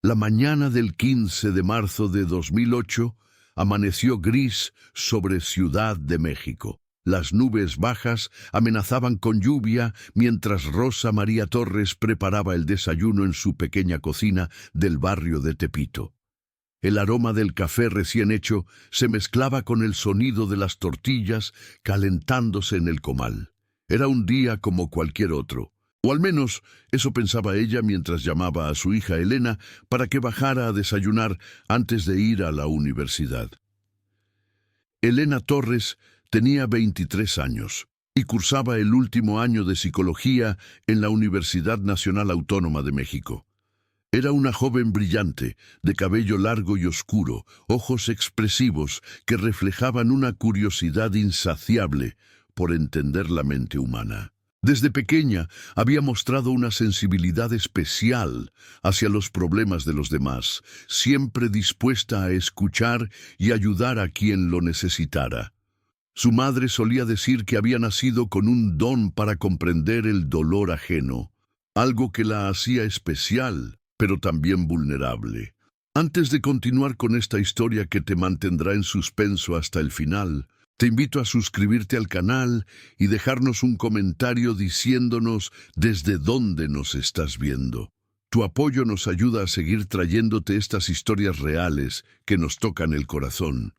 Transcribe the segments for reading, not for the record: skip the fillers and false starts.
La mañana del 15 de marzo de 2008 amaneció gris sobre Ciudad de México. Las nubes bajas amenazaban con lluvia mientras Rosa María Torres preparaba el desayuno en su pequeña cocina del barrio de Tepito. El aroma del café recién hecho se mezclaba con el sonido de las tortillas calentándose en el comal. Era un día como cualquier otro. O al menos eso pensaba ella mientras llamaba a su hija Elena para que bajara a desayunar antes de ir a la universidad. Elena Torres tenía 23 años y cursaba el último año de psicología en la Universidad Nacional Autónoma de México. Era una joven brillante, de cabello largo y oscuro, ojos expresivos que reflejaban una curiosidad insaciable por entender la mente humana. Desde pequeña había mostrado una sensibilidad especial hacia los problemas de los demás, siempre dispuesta a escuchar y ayudar a quien lo necesitara. Su madre solía decir que había nacido con un don para comprender el dolor ajeno, algo que la hacía especial, pero también vulnerable. Antes de continuar con esta historia que te mantendrá en suspenso hasta el final, te invito a suscribirte al canal y dejarnos un comentario diciéndonos desde dónde nos estás viendo. Tu apoyo nos ayuda a seguir trayéndote estas historias reales que nos tocan el corazón.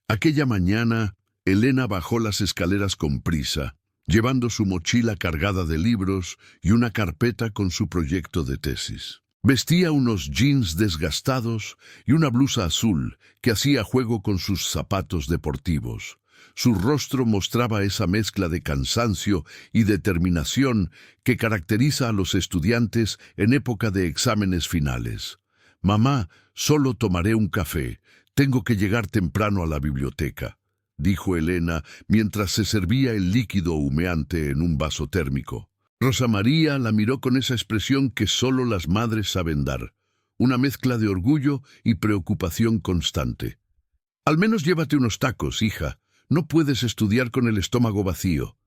Aquella mañana, Elena bajó las escaleras con prisa, llevando su mochila cargada de libros y una carpeta con su proyecto de tesis. Vestía unos jeans desgastados y una blusa azul que hacía juego con sus zapatos deportivos. Su rostro mostraba esa mezcla de cansancio y determinación que caracteriza a los estudiantes en época de exámenes finales. «Mamá, solo tomaré un café. Tengo que llegar temprano a la biblioteca», dijo Elena mientras se servía el líquido humeante en un vaso térmico. Rosa María la miró con esa expresión que solo las madres saben dar, una mezcla de orgullo y preocupación constante. «Al menos llévate unos tacos, hija. No puedes estudiar con el estómago vacío»,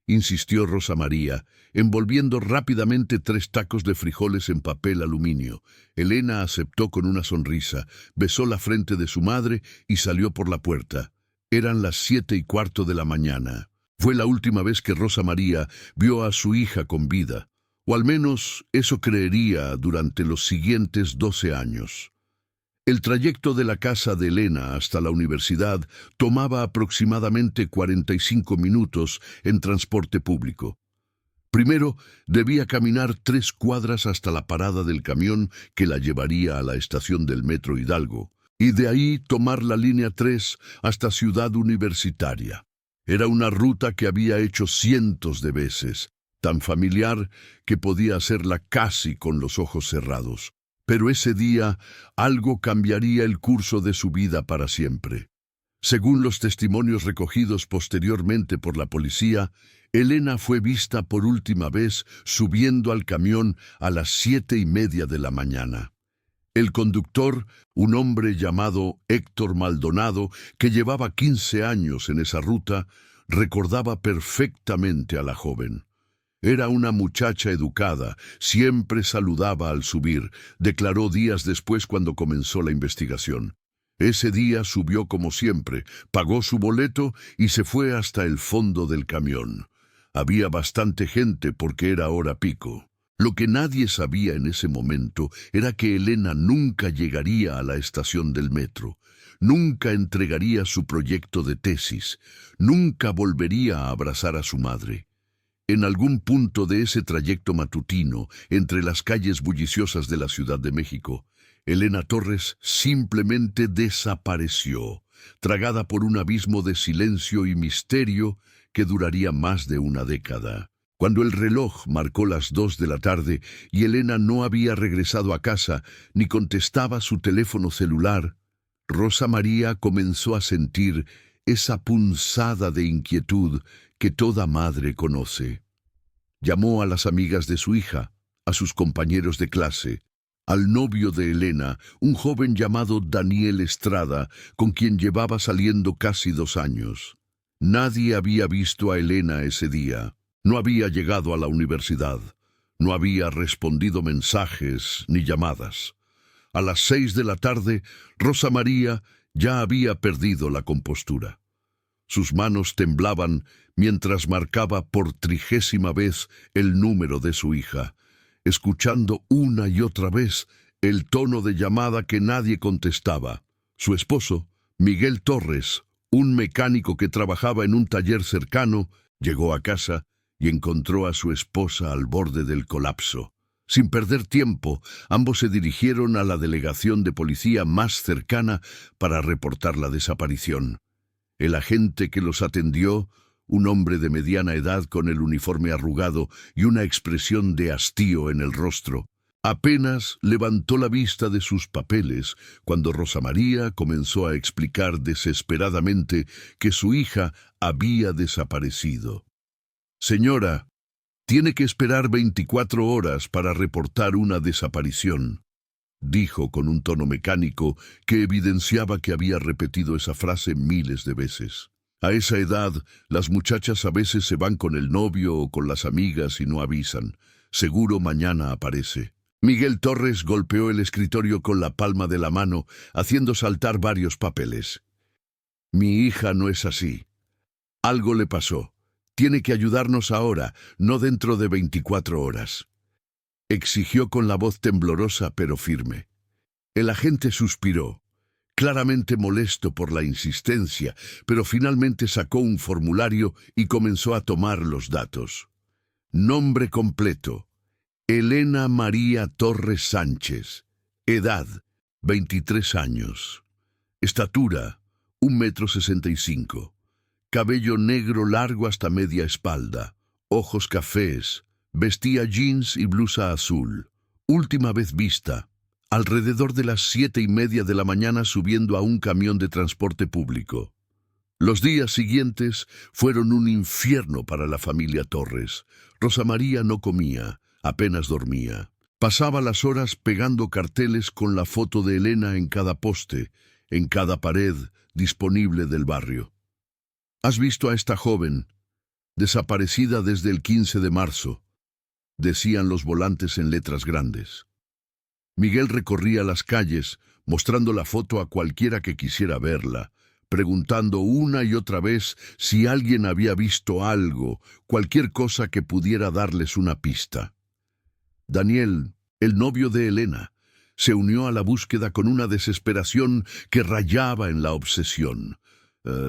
insistió Rosa María, envolviendo rápidamente 3 tacos de frijoles en papel aluminio. Elena aceptó con una sonrisa, besó la frente de su madre y salió por la puerta. Eran las 7:15 de la mañana. Fue la última vez que Rosa María vio a su hija con vida, o al menos eso creería durante los siguientes 12 años. El trayecto de la casa de Elena hasta la universidad tomaba aproximadamente 45 minutos en transporte público. Primero, debía caminar 3 cuadras hasta la parada del camión que la llevaría a la estación del Metro Hidalgo, y de ahí tomar la línea 3 hasta Ciudad Universitaria. Era una ruta que había hecho cientos de veces, tan familiar que podía hacerla casi con los ojos cerrados. Pero ese día algo cambiaría el curso de su vida para siempre. Según los testimonios recogidos posteriormente por la policía, Elena fue vista por última vez subiendo al camión a las 7:30 de la mañana. El conductor, un hombre llamado Héctor Maldonado, que llevaba 15 años en esa ruta, recordaba perfectamente a la joven. Era una muchacha educada, siempre saludaba al subir, declaró días después cuando comenzó la investigación. Ese día subió como siempre, pagó su boleto y se fue hasta el fondo del camión. Había bastante gente porque era hora pico. Lo que nadie sabía en ese momento era que Elena nunca llegaría a la estación del metro, nunca entregaría su proyecto de tesis, nunca volvería a abrazar a su madre. En algún punto de ese trayecto matutino, entre las calles bulliciosas de la Ciudad de México, Elena Torres simplemente desapareció, tragada por un abismo de silencio y misterio que duraría más de una década. Cuando el reloj marcó las 2 de la tarde y Elena no había regresado a casa ni contestaba su teléfono celular, Rosa María comenzó a sentir esa punzada de inquietud que toda madre conoce. Llamó a las amigas de su hija, a sus compañeros de clase, al novio de Elena, un joven llamado Daniel Estrada, con quien llevaba saliendo casi 2 años. Nadie había visto a Elena ese día. No había llegado a la universidad. No había respondido mensajes ni llamadas. A las 6 de la tarde, Rosa María ya había perdido la compostura. Sus manos temblaban mientras marcaba por 30ª vez el número de su hija, escuchando una y otra vez el tono de llamada que nadie contestaba. Su esposo, Miguel Torres, un mecánico que trabajaba en un taller cercano, llegó a casa y encontró a su esposa al borde del colapso. Sin perder tiempo, ambos se dirigieron a la delegación de policía más cercana para reportar la desaparición. El agente que los atendió, un hombre de mediana edad con el uniforme arrugado y una expresión de hastío en el rostro, apenas levantó la vista de sus papeles cuando Rosa María comenzó a explicar desesperadamente que su hija había desaparecido. «Señora, tiene que esperar 24 horas para reportar una desaparición», dijo con un tono mecánico que evidenciaba que había repetido esa frase miles de veces. A esa edad, las muchachas a veces se van con el novio o con las amigas y no avisan. Seguro mañana aparece. Miguel Torres golpeó el escritorio con la palma de la mano, haciendo saltar varios papeles. «Mi hija no es así. Algo le pasó. Tiene que ayudarnos ahora, no dentro de 24 horas. Exigió con la voz temblorosa pero firme. El agente suspiró, claramente molesto por la insistencia, pero finalmente sacó un formulario y comenzó a tomar los datos. Nombre completo: Elena María Torres Sánchez. Edad: 23 años. Estatura: 1,65 m. Cabello negro largo hasta media espalda. Ojos cafés. Vestía jeans y blusa azul. Última vez vista, alrededor de las 7:30 de la mañana subiendo a un camión de transporte público. Los días siguientes fueron un infierno para la familia Torres. Rosa María no comía, apenas dormía. Pasaba las horas pegando carteles con la foto de Elena en cada poste, en cada pared disponible del barrio. «¿Has visto a esta joven? Desaparecida desde el 15 de marzo», decían los volantes en letras grandes. Miguel recorría las calles, mostrando la foto a cualquiera que quisiera verla, preguntando una y otra vez si alguien había visto algo, cualquier cosa que pudiera darles una pista. Daniel, el novio de Elena, se unió a la búsqueda con una desesperación que rayaba en la obsesión.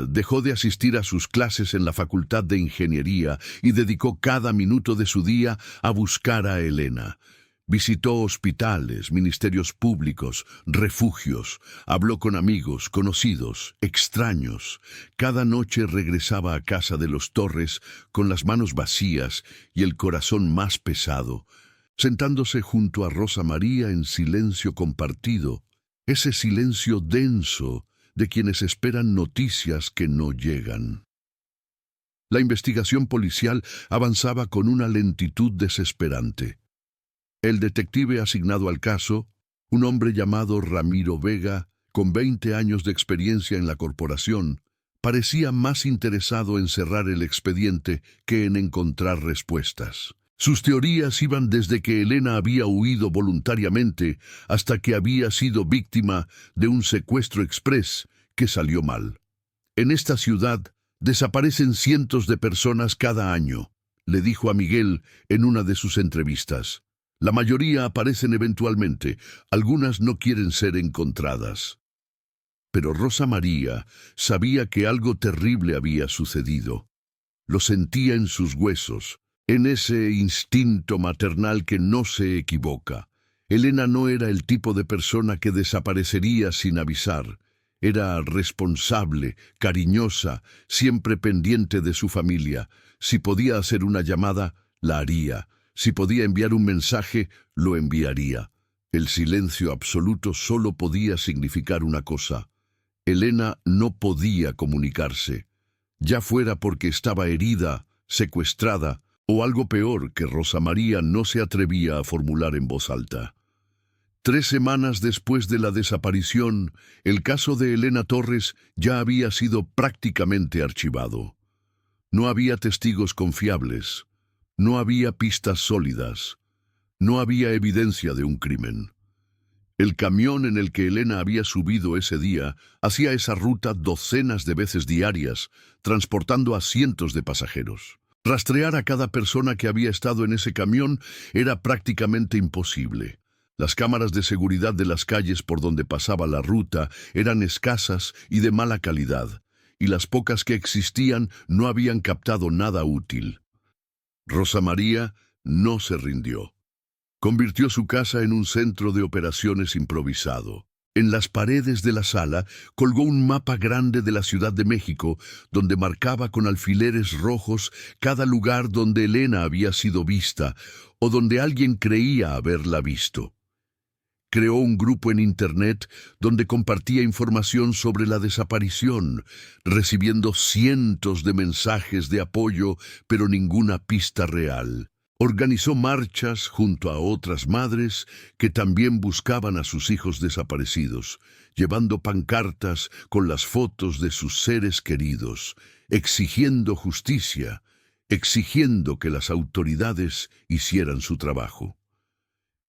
Dejó de asistir a sus clases en la Facultad de Ingeniería y dedicó cada minuto de su día a buscar a Elena. Visitó hospitales, ministerios públicos, refugios, habló con amigos, conocidos, extraños. Cada noche regresaba a casa de los Torres con las manos vacías y el corazón más pesado, sentándose junto a Rosa María en silencio compartido, ese silencio denso de quienes esperan noticias que no llegan. La investigación policial avanzaba con una lentitud desesperante. El detective asignado al caso, un hombre llamado Ramiro Vega, con 20 años de experiencia en la corporación, parecía más interesado en cerrar el expediente que en encontrar respuestas. Sus teorías iban desde que Elena había huido voluntariamente hasta que había sido víctima de un secuestro exprés que salió mal. «En esta ciudad desaparecen cientos de personas cada año», le dijo a Miguel en una de sus entrevistas. «La mayoría aparecen eventualmente, algunas no quieren ser encontradas». Pero Rosa María sabía que algo terrible había sucedido. Lo sentía en sus huesos, en ese instinto maternal que no se equivoca. Elena no era el tipo de persona que desaparecería sin avisar. Era responsable, cariñosa, siempre pendiente de su familia. Si podía hacer una llamada, la haría. Si podía enviar un mensaje, lo enviaría. El silencio absoluto solo podía significar una cosa: Elena no podía comunicarse, ya fuera porque estaba herida, secuestrada, o algo peor que Rosa María no se atrevía a formular en voz alta. 3 semanas después de la desaparición, el caso de Elena Torres ya había sido prácticamente archivado. No había testigos confiables, no había pistas sólidas, no había evidencia de un crimen. El camión en el que Elena había subido ese día hacía esa ruta docenas de veces diarias, transportando a cientos de pasajeros. Rastrear a cada persona que había estado en ese camión era prácticamente imposible. Las cámaras de seguridad de las calles por donde pasaba la ruta eran escasas y de mala calidad, y las pocas que existían no habían captado nada útil. Rosa María no se rindió. Convirtió su casa en un centro de operaciones improvisado. En las paredes de la sala colgó un mapa grande de la Ciudad de México, donde marcaba con alfileres rojos cada lugar donde Elena había sido vista o donde alguien creía haberla visto. Creó un grupo en Internet donde compartía información sobre la desaparición, recibiendo cientos de mensajes de apoyo, pero ninguna pista real. Organizó marchas junto a otras madres que también buscaban a sus hijos desaparecidos, llevando pancartas con las fotos de sus seres queridos, exigiendo justicia, exigiendo que las autoridades hicieran su trabajo.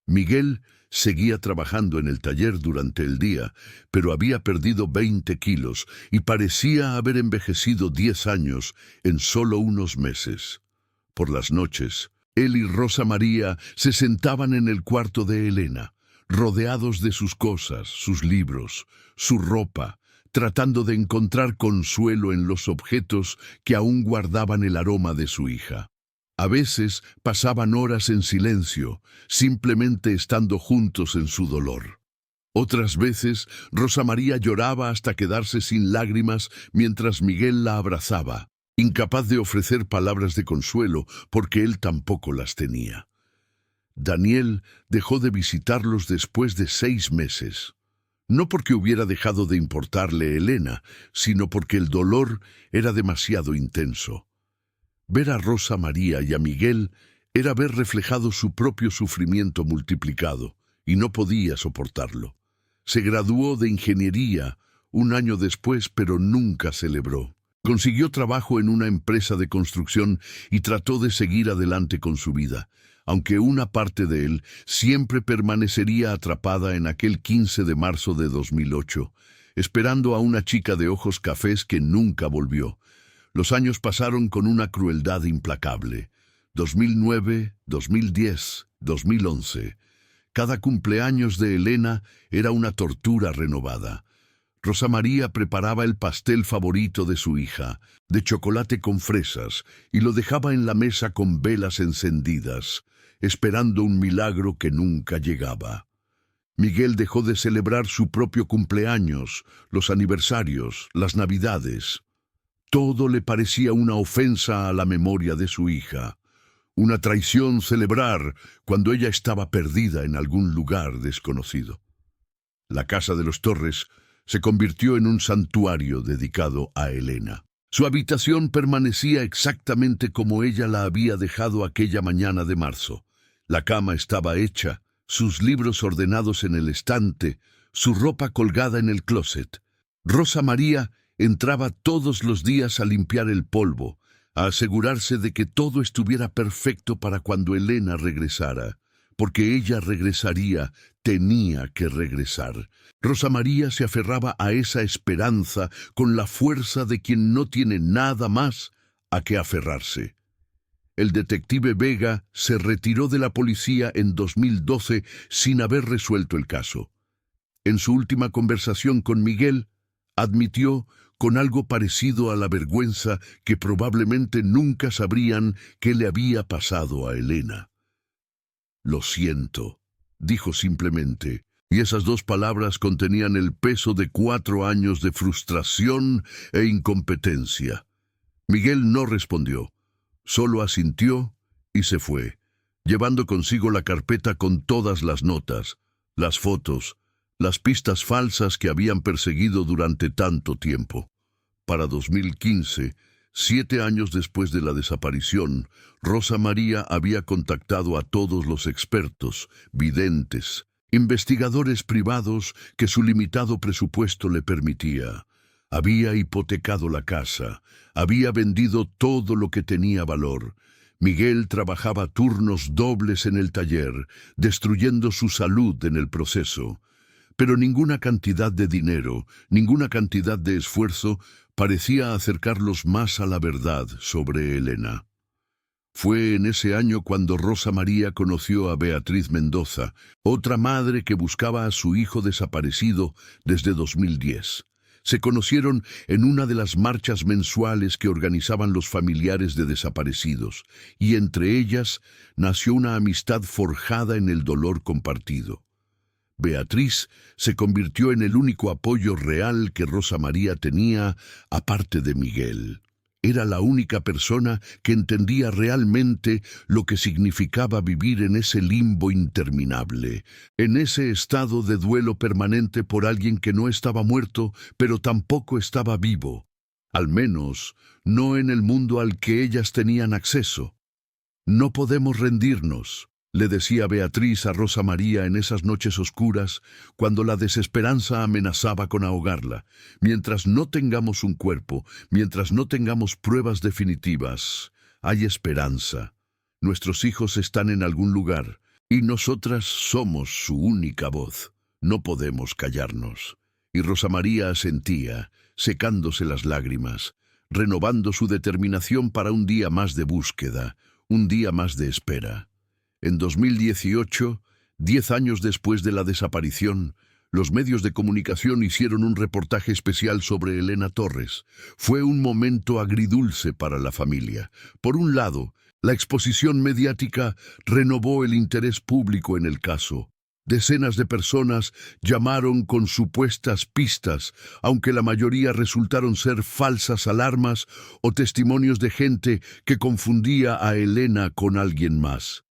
Miguel seguía trabajando en el taller durante el día, pero había perdido 20 kilos y parecía haber envejecido 10 años en solo unos meses. Por las noches, él y Rosa María se sentaban en el cuarto de Elena, rodeados de sus cosas, sus libros, su ropa, tratando de encontrar consuelo en los objetos que aún guardaban el aroma de su hija. A veces pasaban horas en silencio, simplemente estando juntos en su dolor. Otras veces, Rosa María lloraba hasta quedarse sin lágrimas mientras Miguel la abrazaba, incapaz de ofrecer palabras de consuelo porque él tampoco las tenía. Daniel dejó de visitarlos después de 6 meses. No porque hubiera dejado de importarle Elena, sino porque el dolor era demasiado intenso. Ver a Rosa María y a Miguel era ver reflejado su propio sufrimiento multiplicado, y no podía soportarlo. Se graduó de ingeniería un año después, pero nunca celebró. Consiguió trabajo en una empresa de construcción y trató de seguir adelante con su vida, aunque una parte de él siempre permanecería atrapada en aquel 15 de marzo de 2008, esperando a una chica de ojos cafés que nunca volvió. Los años pasaron con una crueldad implacable. 2009, 2010, 2011. Cada cumpleaños de Elena era una tortura renovada. Rosa María preparaba el pastel favorito de su hija, de chocolate con fresas, y lo dejaba en la mesa con velas encendidas, esperando un milagro que nunca llegaba. Miguel dejó de celebrar su propio cumpleaños, los aniversarios, las navidades. Todo le parecía una ofensa a la memoria de su hija, una traición celebrar cuando ella estaba perdida en algún lugar desconocido. La casa de los Torres se convirtió en un santuario dedicado a Elena. Su habitación permanecía exactamente como ella la había dejado aquella mañana de marzo. La cama estaba hecha, sus libros ordenados en el estante, su ropa colgada en el closet. Rosa María entraba todos los días a limpiar el polvo, a asegurarse de que todo estuviera perfecto para cuando Elena regresara. Porque ella regresaría, tenía que regresar. Rosa María se aferraba a esa esperanza con la fuerza de quien no tiene nada más a que aferrarse. El detective Vega se retiró de la policía en 2012 sin haber resuelto el caso. En su última conversación con Miguel, admitió con algo parecido a la vergüenza que probablemente nunca sabrían qué le había pasado a Elena. «Lo siento», dijo simplemente, y esas 2 palabras contenían el peso de 4 años de frustración e incompetencia. Miguel no respondió, solo asintió y se fue, llevando consigo la carpeta con todas las notas, las fotos, las pistas falsas que habían perseguido durante tanto tiempo. Para 2015, 7 años después de la desaparición, Rosa María había contactado a todos los expertos, videntes, investigadores privados que su limitado presupuesto le permitía. Había hipotecado la casa, había vendido todo lo que tenía valor. Miguel trabajaba turnos dobles en el taller, destruyendo su salud en el proceso. Pero ninguna cantidad de dinero, ninguna cantidad de esfuerzo parecía acercarlos más a la verdad sobre Elena. Fue en ese año cuando Rosa María conoció a Beatriz Mendoza, otra madre que buscaba a su hijo desaparecido desde 2010. Se conocieron en una de las marchas mensuales que organizaban los familiares de desaparecidos, y entre ellas nació una amistad forjada en el dolor compartido. Beatriz se convirtió en el único apoyo real que Rosa María tenía, aparte de Miguel. Era la única persona que entendía realmente lo que significaba vivir en ese limbo interminable, en ese estado de duelo permanente por alguien que no estaba muerto, pero tampoco estaba vivo. Al menos, no en el mundo al que ellas tenían acceso. No podemos rendirnos, le decía Beatriz a Rosa María en esas noches oscuras, cuando la desesperanza amenazaba con ahogarla. Mientras no tengamos un cuerpo, mientras no tengamos pruebas definitivas, hay esperanza. Nuestros hijos están en algún lugar, y nosotras somos su única voz. No podemos callarnos. Y Rosa María asentía, secándose las lágrimas, renovando su determinación para un día más de búsqueda, un día más de espera. En 2018, 10 años después de la desaparición, los medios de comunicación hicieron un reportaje especial sobre Elena Torres. Fue un momento agridulce para la familia. Por un lado, la exposición mediática renovó el interés público en el caso. Decenas de personas llamaron con supuestas pistas, aunque la mayoría resultaron ser falsas alarmas o testimonios de gente que confundía a Elena con alguien más.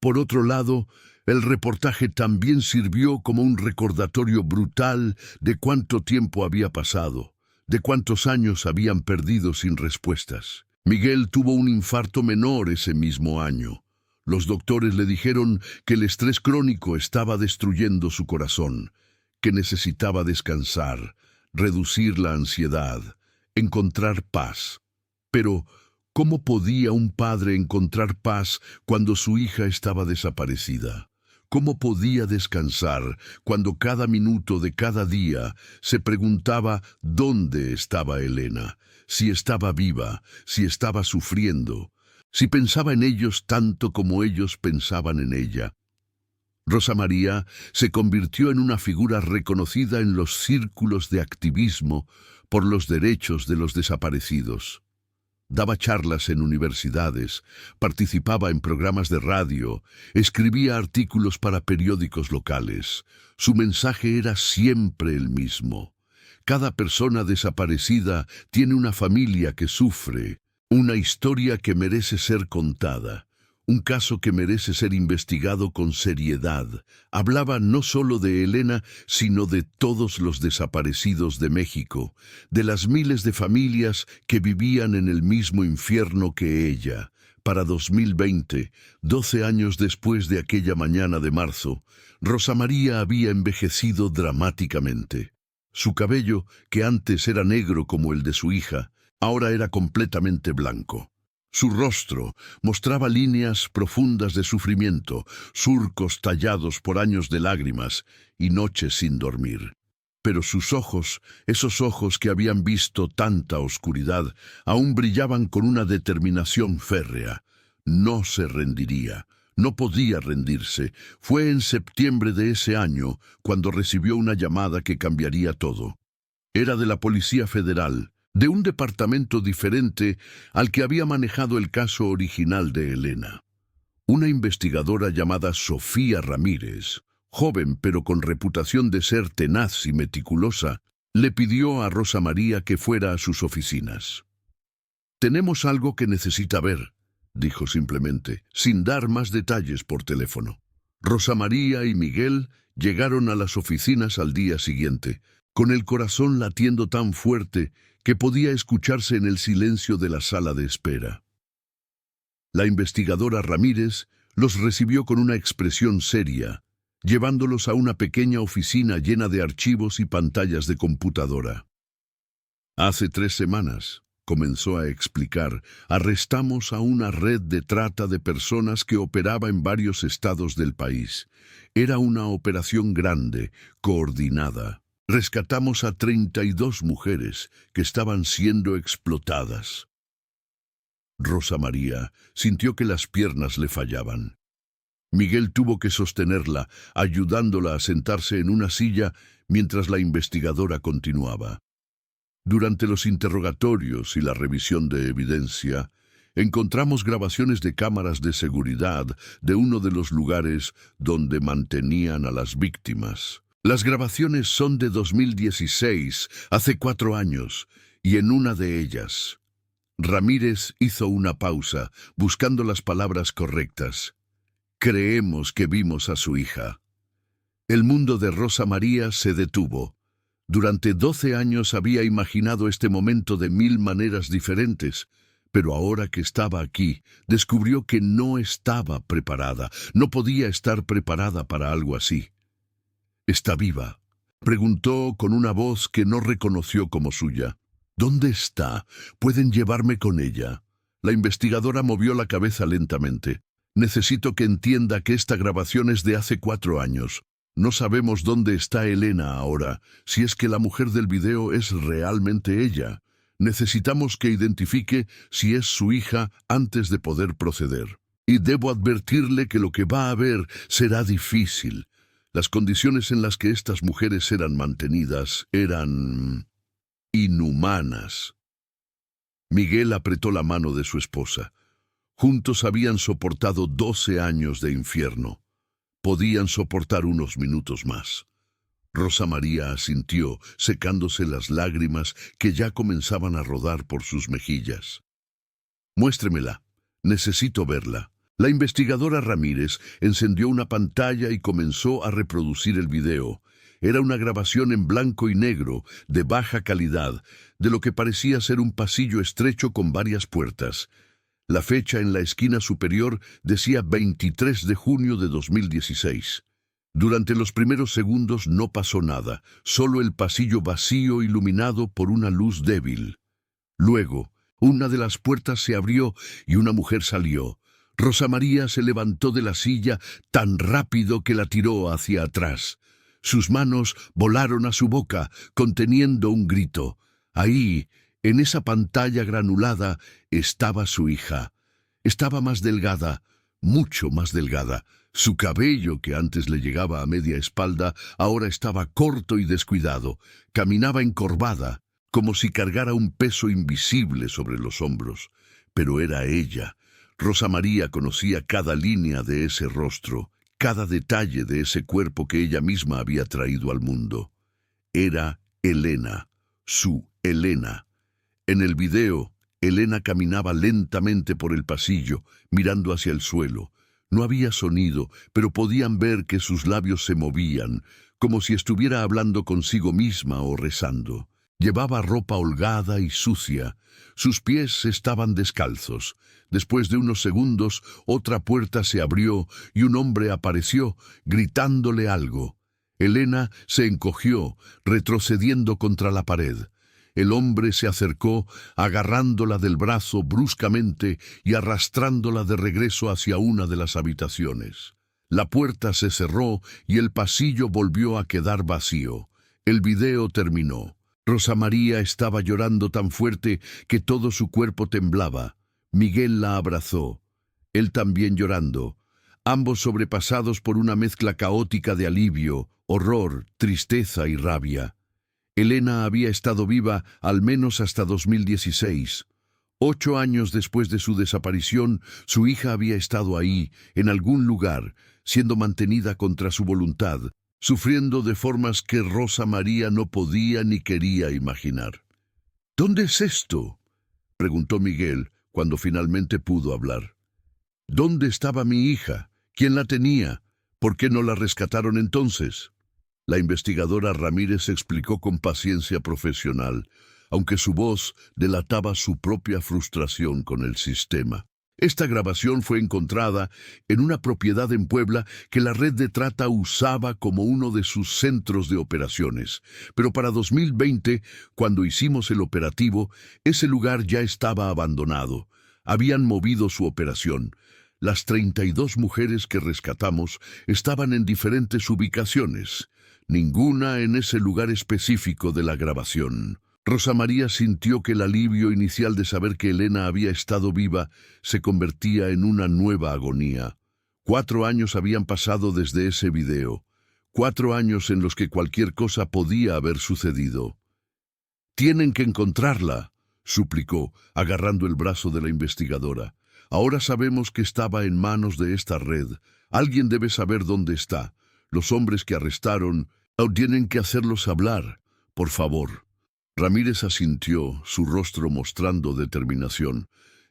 Por otro lado, el reportaje también sirvió como un recordatorio brutal de cuánto tiempo había pasado, de cuántos años habían perdido sin respuestas. Miguel tuvo un infarto menor ese mismo año. Los doctores le dijeron que el estrés crónico estaba destruyendo su corazón, que necesitaba descansar, reducir la ansiedad, encontrar paz. Pero ¿cómo podía un padre encontrar paz cuando su hija estaba desaparecida? ¿Cómo podía descansar cuando cada minuto de cada día se preguntaba dónde estaba Elena, si estaba viva, si estaba sufriendo, si pensaba en ellos tanto como ellos pensaban en ella? Rosa María se convirtió en una figura reconocida en los círculos de activismo por los derechos de los desaparecidos. Daba charlas en universidades, participaba en programas de radio, escribía artículos para periódicos locales. Su mensaje era siempre el mismo. Cada persona desaparecida tiene una familia que sufre, una historia que merece ser contada, un caso que merece ser investigado con seriedad. Hablaba no solo de Elena, sino de todos los desaparecidos de México, de las miles de familias que vivían en el mismo infierno que ella. Para 2020, 12 años después de aquella mañana de marzo, Rosa María había envejecido dramáticamente. Su cabello, que antes era negro como el de su hija, ahora era completamente blanco. Su rostro mostraba líneas profundas de sufrimiento, surcos tallados por años de lágrimas y noches sin dormir. Pero sus ojos, esos ojos que habían visto tanta oscuridad, aún brillaban con una determinación férrea. No se rendiría, no podía rendirse. Fue en septiembre de ese año cuando recibió una llamada que cambiaría todo. Era de la Policía Federal, de un departamento diferente al que había manejado el caso original de Elena. Una investigadora llamada Sofía Ramírez, joven pero con reputación de ser tenaz y meticulosa, le pidió a Rosa María que fuera a sus oficinas. «Tenemos algo que necesita ver», dijo simplemente, sin dar más detalles por teléfono. Rosa María y Miguel llegaron a las oficinas al día siguiente, con el corazón latiendo tan fuerte que podía escucharse en el silencio de la sala de espera. La investigadora Ramírez los recibió con una expresión seria, llevándolos a una pequeña oficina llena de archivos y pantallas de computadora. «Hace 3 semanas», comenzó a explicar, arrestamos a una red de trata de personas que operaba en varios estados del país. Era una operación grande, coordinada. Rescatamos a 32 mujeres que estaban siendo explotadas. Rosa María sintió que las piernas le fallaban. Miguel tuvo que sostenerla, ayudándola a sentarse en una silla mientras la investigadora continuaba. Durante los interrogatorios y la revisión de evidencia, encontramos grabaciones de cámaras de seguridad de uno de los lugares donde mantenían a las víctimas. Las grabaciones son de 2016, hace 4 años, y en una de ellas, Ramírez hizo una pausa, buscando las palabras correctas. Creemos que vimos a su hija. El mundo de Rosa María se detuvo. Durante 12 años había imaginado este momento de 1000 maneras diferentes, pero ahora que estaba aquí, descubrió que no estaba preparada, no podía estar preparada para algo así. ¿Está viva?, preguntó con una voz que no reconoció como suya. ¿Dónde está? ¿Pueden llevarme con ella? La investigadora movió la cabeza lentamente. Necesito que entienda que esta grabación es de hace 4 años. No sabemos dónde está Elena ahora, si es que la mujer del video es realmente ella. Necesitamos que identifique si es su hija antes de poder proceder. Y debo advertirle que lo que va a ver será difícil. Las condiciones en las que estas mujeres eran mantenidas eran inhumanas. Miguel apretó la mano de su esposa. Juntos habían soportado 12 años de infierno. Podían soportar unos minutos más. Rosa María asintió, secándose las lágrimas que ya comenzaban a rodar por sus mejillas. Muéstremela. Necesito verla. La investigadora Ramírez encendió una pantalla y comenzó a reproducir el video. Era una grabación en blanco y negro, de baja calidad, de lo que parecía ser un pasillo estrecho con varias puertas. La fecha en la esquina superior decía 23 de junio de 2016. Durante los primeros segundos no pasó nada, solo el pasillo vacío iluminado por una luz débil. Luego, una de las puertas se abrió y una mujer salió. Rosa María se levantó de la silla tan rápido que la tiró hacia atrás. Sus manos volaron a su boca, conteniendo un grito. Ahí, en esa pantalla granulada, estaba su hija. Estaba más delgada, mucho más delgada. Su cabello, que antes le llegaba a media espalda, ahora estaba corto y descuidado. Caminaba encorvada, como si cargara un peso invisible sobre los hombros. Pero era ella. Rosa María conocía cada línea de ese rostro, cada detalle de ese cuerpo que ella misma había traído al mundo. Era Elena, su Elena. En el video, Elena caminaba lentamente por el pasillo, mirando hacia el suelo. No había sonido, pero podían ver que sus labios se movían, como si estuviera hablando consigo misma o rezando. Llevaba ropa holgada y sucia. Sus pies estaban descalzos. Después de unos segundos, otra puerta se abrió y un hombre apareció, gritándole algo. Elena se encogió, retrocediendo contra la pared. El hombre se acercó, agarrándola del brazo bruscamente y arrastrándola de regreso hacia una de las habitaciones. La puerta se cerró y el pasillo volvió a quedar vacío. El video terminó. Rosa María estaba llorando tan fuerte que todo su cuerpo temblaba. Miguel la abrazó. Él también llorando. Ambos sobrepasados por una mezcla caótica de alivio, horror, tristeza y rabia. Elena había estado viva al menos hasta 2016. 8 años después de su desaparición, su hija había estado ahí, en algún lugar, siendo mantenida contra su voluntad, sufriendo de formas que Rosa María no podía ni quería imaginar. ¿Dónde es esto?, preguntó Miguel cuando finalmente pudo hablar. ¿Dónde estaba mi hija? ¿Quién la tenía? ¿Por qué no la rescataron entonces? La investigadora Ramírez explicó con paciencia profesional, aunque su voz delataba su propia frustración con el sistema. Esta grabación fue encontrada en una propiedad en Puebla que la red de trata usaba como uno de sus centros de operaciones. Pero para 2020, cuando hicimos el operativo, ese lugar ya estaba abandonado. Habían movido su operación. Las 32 mujeres que rescatamos estaban en diferentes ubicaciones, ninguna en ese lugar específico de la grabación. Rosa María sintió que el alivio inicial de saber que Elena había estado viva se convertía en una nueva agonía. 4 años habían pasado desde ese video, 4 años en los que cualquier cosa podía haber sucedido. «Tienen que encontrarla», suplicó, agarrando el brazo de la investigadora. «Ahora sabemos que estaba en manos de esta red. Alguien debe saber dónde está. Los hombres que arrestaron tienen que hacerlos hablar. Por favor». Ramírez asintió, su rostro mostrando determinación.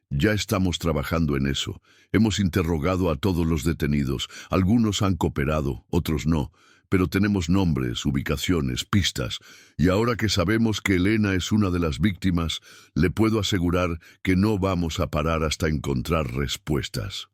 «Ya estamos trabajando en eso. Hemos interrogado a todos los detenidos. Algunos han cooperado, otros no. Pero tenemos nombres, ubicaciones, pistas. Y ahora que sabemos que Elena es una de las víctimas, le puedo asegurar que no vamos a parar hasta encontrar respuestas».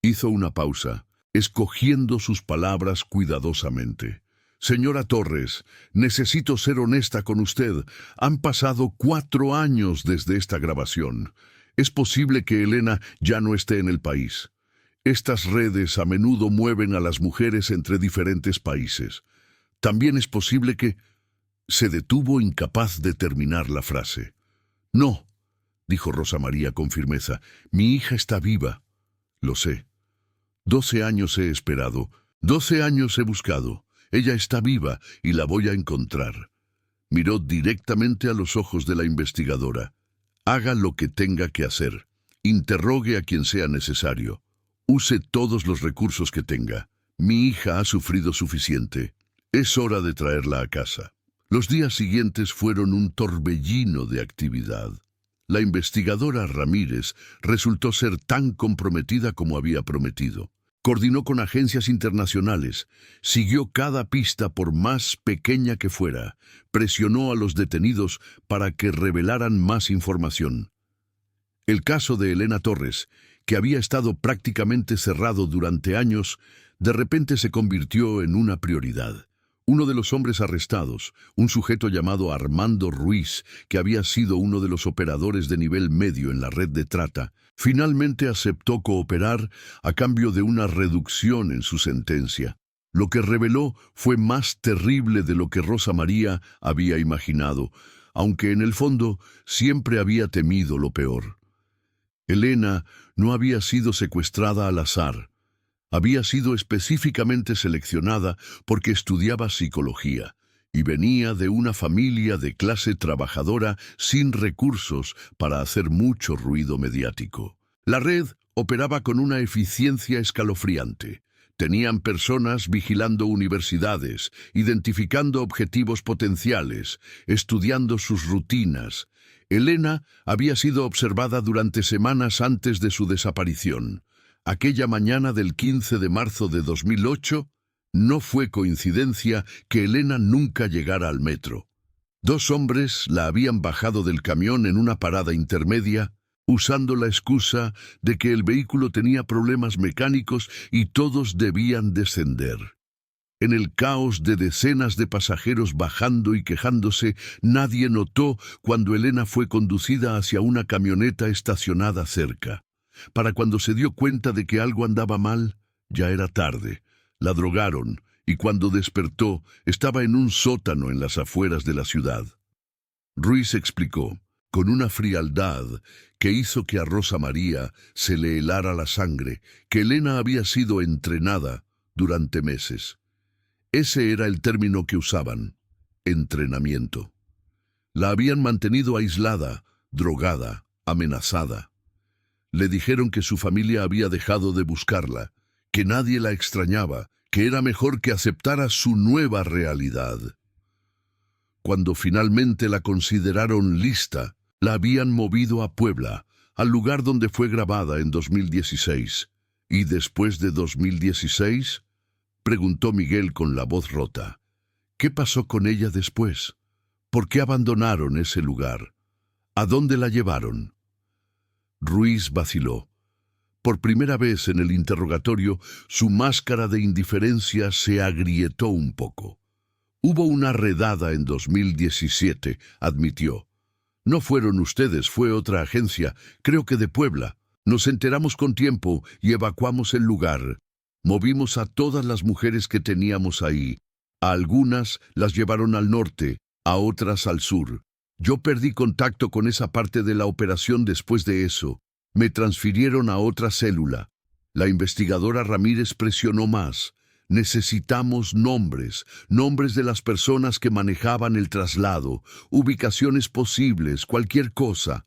Hizo una pausa, escogiendo sus palabras cuidadosamente. «Señora Torres, necesito ser honesta con usted. Han pasado 4 años desde esta grabación. Es posible que Elena ya no esté en el país. Estas redes a menudo mueven a las mujeres entre diferentes países. También es posible que...» Se detuvo incapaz de terminar la frase. «No», dijo Rosa María con firmeza, «mi hija está viva». «Lo sé. 12 años he esperado, 12 años he buscado. Ella está viva y la voy a encontrar». Miró directamente a los ojos de la investigadora. «Haga lo que tenga que hacer. Interrogue a quien sea necesario. Use todos los recursos que tenga. Mi hija ha sufrido suficiente. Es hora de traerla a casa». Los días siguientes fueron un torbellino de actividad. La investigadora Ramírez resultó ser tan comprometida como había prometido. Coordinó con agencias internacionales, siguió cada pista por más pequeña que fuera, presionó a los detenidos para que revelaran más información. El caso de Elena Torres, que había estado prácticamente cerrado durante años, de repente se convirtió en una prioridad. Uno de los hombres arrestados, un sujeto llamado Armando Ruiz, que había sido uno de los operadores de nivel medio en la red de trata, finalmente aceptó cooperar a cambio de una reducción en su sentencia. Lo que reveló fue más terrible de lo que Rosa María había imaginado, aunque en el fondo siempre había temido lo peor. Elena no había sido secuestrada al azar. Había sido específicamente seleccionada porque estudiaba psicología y venía de una familia de clase trabajadora sin recursos para hacer mucho ruido mediático. La red operaba con una eficiencia escalofriante. Tenían personas vigilando universidades, identificando objetivos potenciales, estudiando sus rutinas. Elena había sido observada durante semanas antes de su desaparición. Aquella mañana del 15 de marzo de 2008, no fue coincidencia que Elena nunca llegara al metro. 2 hombres la habían bajado del camión en una parada intermedia, usando la excusa de que el vehículo tenía problemas mecánicos y todos debían descender. En el caos de decenas de pasajeros bajando y quejándose, nadie notó cuando Elena fue conducida hacia una camioneta estacionada cerca. Para cuando se dio cuenta de que algo andaba mal, ya era tarde. La drogaron y cuando despertó estaba en un sótano en las afueras de la ciudad. Ruiz explicó, con una frialdad que hizo que a Rosa María se le helara la sangre, que Elena había sido entrenada durante meses. Ese era el término que usaban, entrenamiento. La habían mantenido aislada, drogada, amenazada. Le dijeron que su familia había dejado de buscarla, que nadie la extrañaba, que era mejor que aceptara su nueva realidad. Cuando finalmente la consideraron lista, la habían movido a Puebla, al lugar donde fue grabada en 2016. ¿Y después de 2016? Preguntó Miguel con la voz rota. ¿Qué pasó con ella después? ¿Por qué abandonaron ese lugar? ¿A dónde la llevaron? Ruiz vaciló. Por primera vez en el interrogatorio, su máscara de indiferencia se agrietó un poco. Hubo una redada en 2017, admitió. No fueron ustedes, fue otra agencia, creo que de Puebla. Nos enteramos con tiempo y evacuamos el lugar. Movimos a todas las mujeres que teníamos ahí. A algunas las llevaron al norte, a otras al sur. Yo perdí contacto con esa parte de la operación después de eso. Me transfirieron a otra célula. La investigadora Ramírez presionó más. Necesitamos nombres de las personas que manejaban el traslado, ubicaciones posibles, cualquier cosa.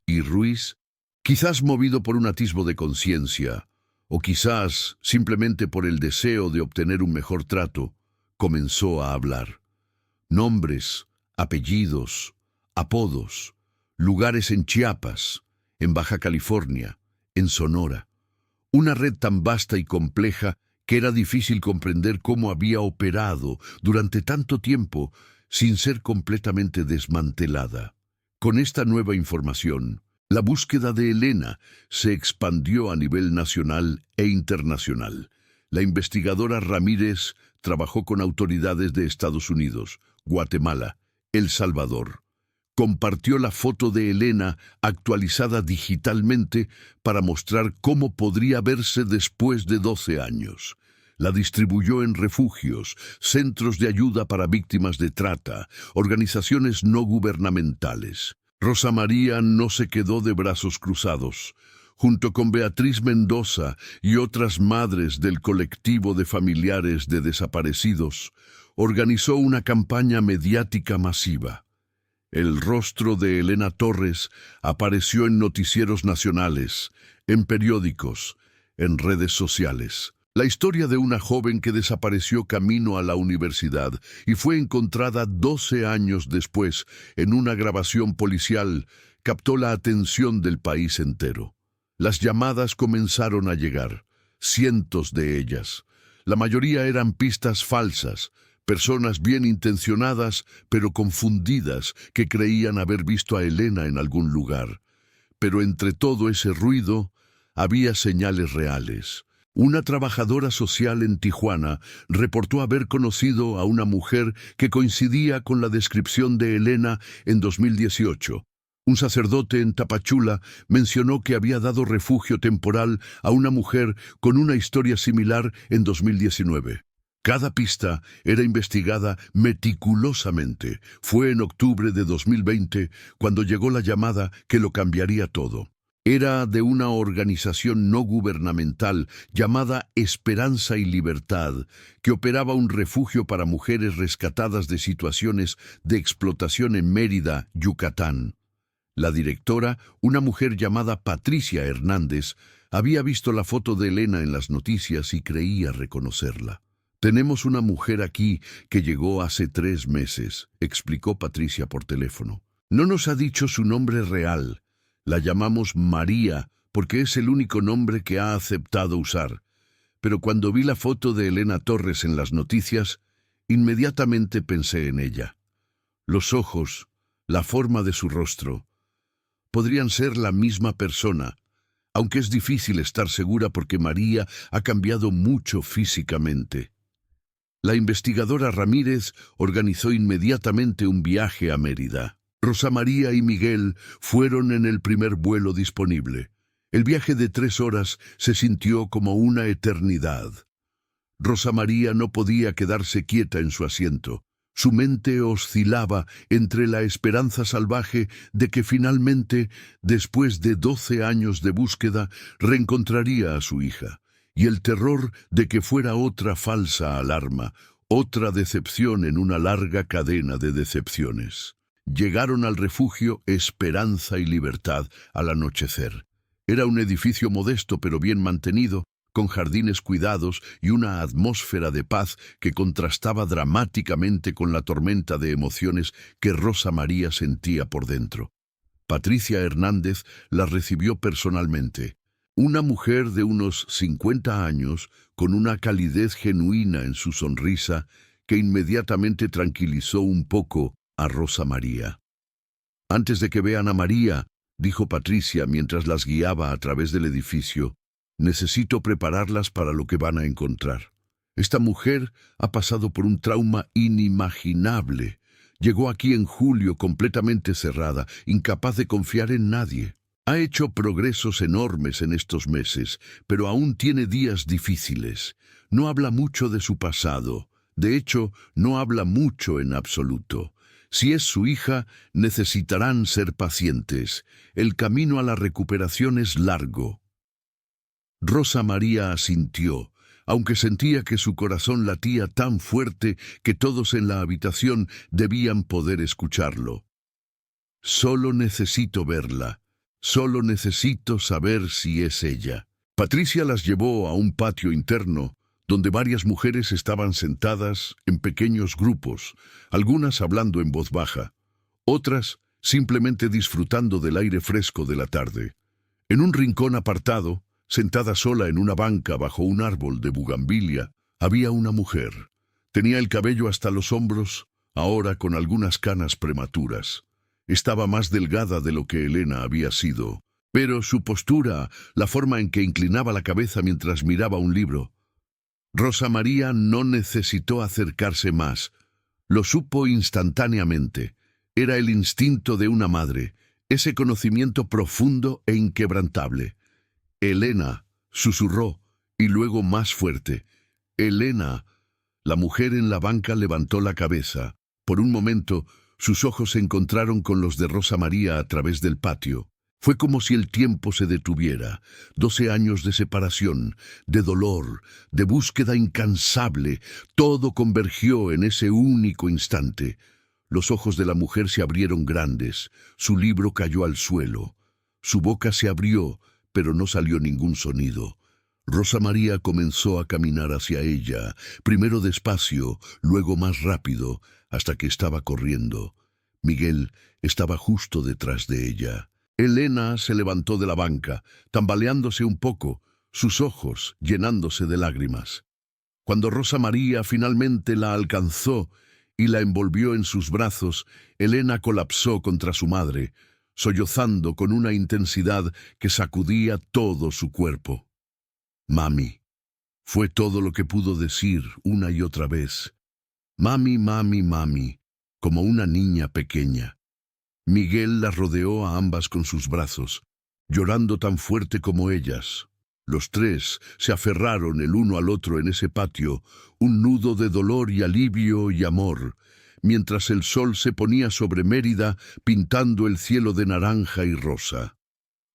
Y Ruiz, quizás movido por un atisbo de conciencia, o quizás simplemente por el deseo de obtener un mejor trato, comenzó a hablar. Nombres, apellidos, apodos, lugares en Chiapas, en Baja California, en Sonora. Una red tan vasta y compleja que era difícil comprender cómo había operado durante tanto tiempo sin ser completamente desmantelada. Con esta nueva información, la búsqueda de Elena se expandió a nivel nacional e internacional. La investigadora Ramírez trabajó con autoridades de Estados Unidos, Guatemala, El Salvador. Compartió la foto de Elena actualizada digitalmente para mostrar cómo podría verse después de 12 años. La distribuyó en refugios, centros de ayuda para víctimas de trata, organizaciones no gubernamentales. Rosa María no se quedó de brazos cruzados. Junto con Beatriz Mendoza y otras madres del colectivo de familiares de desaparecidos, organizó una campaña mediática masiva. El rostro de Elena Torres apareció en noticieros nacionales, en periódicos, en redes sociales. La historia de una joven que desapareció camino a la universidad y fue encontrada 12 años después en una grabación policial captó la atención del país entero. Las llamadas comenzaron a llegar, cientos de ellas. La mayoría eran pistas falsas, personas bien intencionadas pero confundidas que creían haber visto a Elena en algún lugar. Pero entre todo ese ruido había señales reales. Una trabajadora social en Tijuana reportó haber conocido a una mujer que coincidía con la descripción de Elena en 2018. Un sacerdote en Tapachula mencionó que había dado refugio temporal a una mujer con una historia similar en 2019. Cada pista era investigada meticulosamente. Fue en octubre de 2020 cuando llegó la llamada que lo cambiaría todo. Era de una organización no gubernamental llamada Esperanza y Libertad, que operaba un refugio para mujeres rescatadas de situaciones de explotación en Mérida, Yucatán. La directora, una mujer llamada Patricia Hernández, había visto la foto de Elena en las noticias y creía reconocerla. «Tenemos una mujer aquí que llegó hace 3 meses», explicó Patricia por teléfono. «No nos ha dicho su nombre real. La llamamos María porque es el único nombre que ha aceptado usar. Pero cuando vi la foto de Elena Torres en las noticias, inmediatamente pensé en ella. Los ojos, la forma de su rostro, podrían ser la misma persona, aunque es difícil estar segura porque María ha cambiado mucho físicamente». La investigadora Ramírez organizó inmediatamente un viaje a Mérida. Rosa María y Miguel fueron en el primer vuelo disponible. El viaje de 3 horas se sintió como una eternidad. Rosa María no podía quedarse quieta en su asiento. Su mente oscilaba entre la esperanza salvaje de que finalmente, después de 12 años de búsqueda, reencontraría a su hija, y el terror de que fuera otra falsa alarma, otra decepción en una larga cadena de decepciones. Llegaron al refugio Esperanza y Libertad al anochecer. Era un edificio modesto pero bien mantenido, con jardines cuidados y una atmósfera de paz que contrastaba dramáticamente con la tormenta de emociones que Rosa María sentía por dentro. Patricia Hernández la recibió personalmente. Una mujer de unos 50 años, con una calidez genuina en su sonrisa, que inmediatamente tranquilizó un poco a Rosa María. «Antes de que vean a María», dijo Patricia mientras las guiaba a través del edificio. Necesito prepararlas para lo que van a encontrar. Esta mujer ha pasado por un trauma inimaginable. Llegó aquí en julio completamente cerrada, incapaz de confiar en nadie. Ha hecho progresos enormes en estos meses, pero aún tiene días difíciles. No habla mucho de su pasado. De hecho, no habla mucho en absoluto. Si es su hija, necesitarán ser pacientes. El camino a la recuperación es largo. Rosa María asintió, aunque sentía que su corazón latía tan fuerte que todos en la habitación debían poder escucharlo. Solo necesito verla. Solo necesito saber si es ella. Patricia las llevó a un patio interno, donde varias mujeres estaban sentadas en pequeños grupos, algunas hablando en voz baja, otras simplemente disfrutando del aire fresco de la tarde. En un rincón apartado, sentada sola en una banca bajo un árbol de bugambilia, había una mujer. Tenía el cabello hasta los hombros, ahora con algunas canas prematuras. Estaba más delgada de lo que Elena había sido, pero su postura, la forma en que inclinaba la cabeza mientras miraba un libro. Rosa María no necesitó acercarse más. Lo supo instantáneamente. Era el instinto de una madre, ese conocimiento profundo e inquebrantable. Elena, susurró, y luego más fuerte. Elena. La mujer en la banca levantó la cabeza. Por un momento, sus ojos se encontraron con los de Rosa María a través del patio. Fue como si el tiempo se detuviera. 12 años de separación, de dolor, de búsqueda incansable, todo convergió en ese único instante. Los ojos de la mujer se abrieron grandes, su libro cayó al suelo. Su boca se abrió, pero no salió ningún sonido. Rosa María comenzó a caminar hacia ella, primero despacio, luego más rápido, hasta que estaba corriendo. Miguel estaba justo detrás de ella. Elena se levantó de la banca, tambaleándose un poco, sus ojos llenándose de lágrimas. Cuando Rosa María finalmente la alcanzó y la envolvió en sus brazos, Elena colapsó contra su madre, sollozando con una intensidad que sacudía todo su cuerpo. «Mami», fue todo lo que pudo decir una y otra vez. «Mami, mami, mami», como una niña pequeña. Miguel la rodeó a ambas con sus brazos, llorando tan fuerte como ellas. Los tres se aferraron el uno al otro en ese patio, un nudo de dolor y alivio y amor, mientras el sol se ponía sobre Mérida pintando el cielo de naranja y rosa.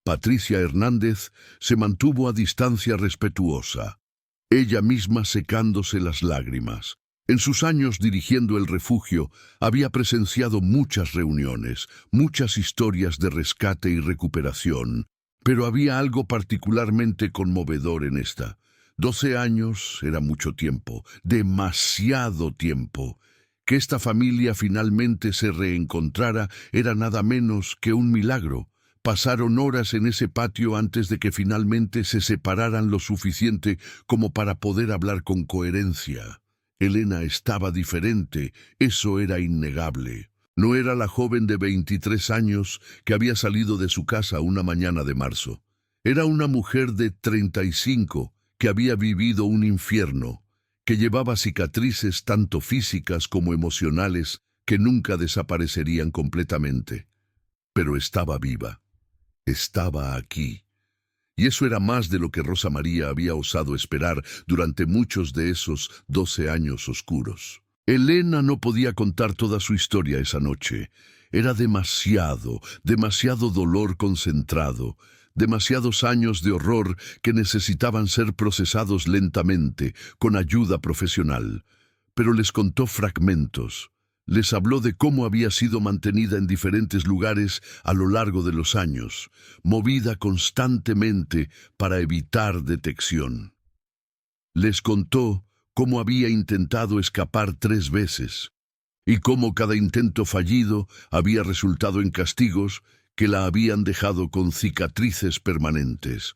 Patricia Hernández se mantuvo a distancia respetuosa, ella misma secándose las lágrimas. En sus años dirigiendo el refugio, había presenciado muchas reuniones, muchas historias de rescate y recuperación, pero había algo particularmente conmovedor en esta. 12 años era mucho tiempo, demasiado tiempo. Que esta familia finalmente se reencontrara era nada menos que un milagro. Pasaron horas en ese patio antes de que finalmente se separaran lo suficiente como para poder hablar con coherencia. Elena estaba diferente, eso era innegable. No era la joven de 23 años que había salido de su casa una mañana de marzo. Era una mujer de 35 que había vivido un infierno, que llevaba cicatrices tanto físicas como emocionales que nunca desaparecerían completamente. Pero estaba viva. Estaba aquí. Y eso era más de lo que Rosa María había osado esperar durante muchos de esos 12 años oscuros. Elena no podía contar toda su historia esa noche. Era demasiado, demasiado dolor concentrado, demasiados años de horror que necesitaban ser procesados lentamente, con ayuda profesional. Pero les contó fragmentos. Les habló de cómo había sido mantenida en diferentes lugares a lo largo de los años, movida constantemente para evitar detección. Les contó cómo había intentado escapar 3 veces, y cómo cada intento fallido había resultado en castigos que la habían dejado con cicatrices permanentes.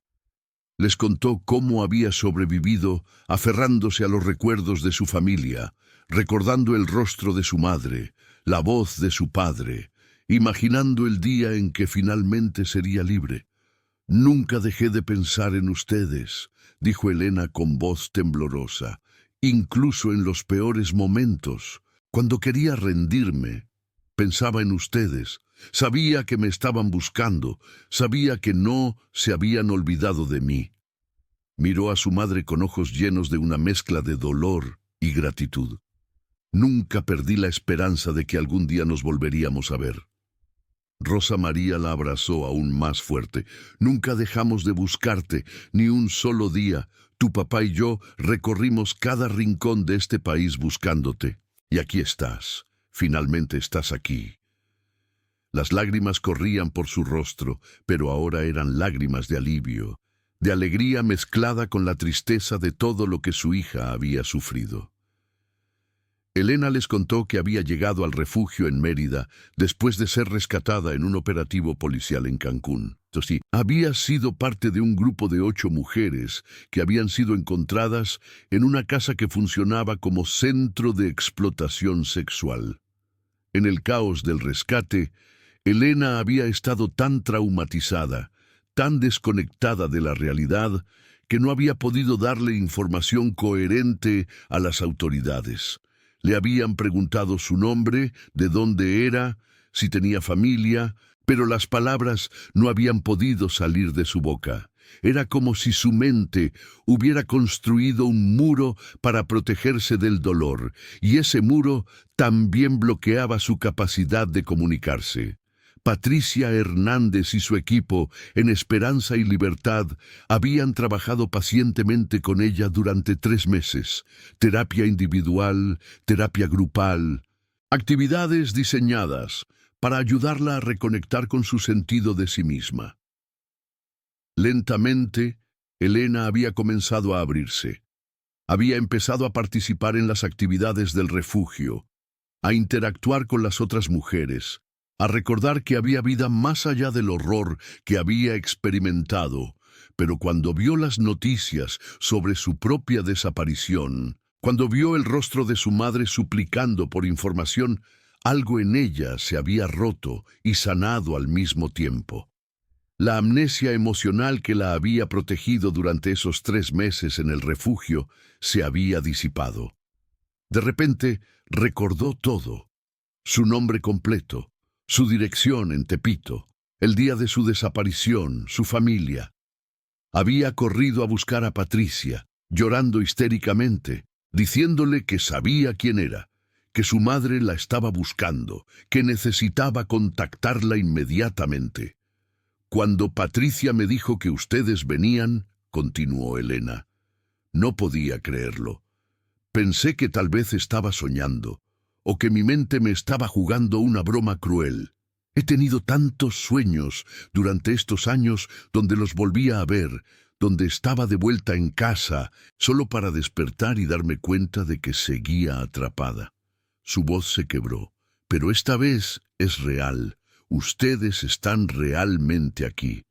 Les contó cómo había sobrevivido aferrándose a los recuerdos de su familia, recordando el rostro de su madre, la voz de su padre, imaginando el día en que finalmente sería libre. Nunca dejé de pensar en ustedes, dijo Elena con voz temblorosa, incluso en los peores momentos. Cuando quería rendirme, pensaba en ustedes. Sabía que me estaban buscando, sabía que no se habían olvidado de mí. Miró a su madre con ojos llenos de una mezcla de dolor y gratitud. Nunca perdí la esperanza de que algún día nos volveríamos a ver. Rosa María la abrazó aún más fuerte. Nunca dejamos de buscarte, ni un solo día. Tu papá y yo recorrimos cada rincón de este país buscándote. Y aquí estás. Finalmente estás aquí. Las lágrimas corrían por su rostro, pero ahora eran lágrimas de alivio, de alegría mezclada con la tristeza de todo lo que su hija había sufrido. Elena les contó que había llegado al refugio en Mérida después de ser rescatada en un operativo policial en Cancún. Sí, había sido parte de un grupo de 8 mujeres que habían sido encontradas en una casa que funcionaba como centro de explotación sexual. En el caos del rescate, Elena había estado tan traumatizada, tan desconectada de la realidad, que no había podido darle información coherente a las autoridades. Le habían preguntado su nombre, de dónde era, si tenía familia, pero las palabras no habían podido salir de su boca. Era como si su mente hubiera construido un muro para protegerse del dolor, y ese muro también bloqueaba su capacidad de comunicarse. Patricia Hernández y su equipo, en Esperanza y Libertad, habían trabajado pacientemente con ella durante 3 meses. Terapia individual, terapia grupal, actividades diseñadas para ayudarla a reconectar con su sentido de sí misma. Lentamente, Elena había comenzado a abrirse. Había empezado a participar en las actividades del refugio, a interactuar con las otras mujeres, a recordar que había vida más allá del horror que había experimentado. Pero cuando vio las noticias sobre su propia desaparición, cuando vio el rostro de su madre suplicando por información, algo en ella se había roto y sanado al mismo tiempo. La amnesia emocional que la había protegido durante esos 3 meses en el refugio se había disipado. De repente recordó todo: su nombre completo, su dirección en Tepito, el día de su desaparición, su familia. Había corrido a buscar a Patricia, llorando histéricamente, diciéndole que sabía quién era, que su madre la estaba buscando, que necesitaba contactarla inmediatamente. Cuando Patricia me dijo que ustedes venían, continuó Elena, no podía creerlo. Pensé que tal vez estaba soñando, o que mi mente me estaba jugando una broma cruel. He tenido tantos sueños durante estos años donde los volvía a ver, donde estaba de vuelta en casa, solo para despertar y darme cuenta de que seguía atrapada. Su voz se quebró. Pero esta vez es real. Ustedes están realmente aquí.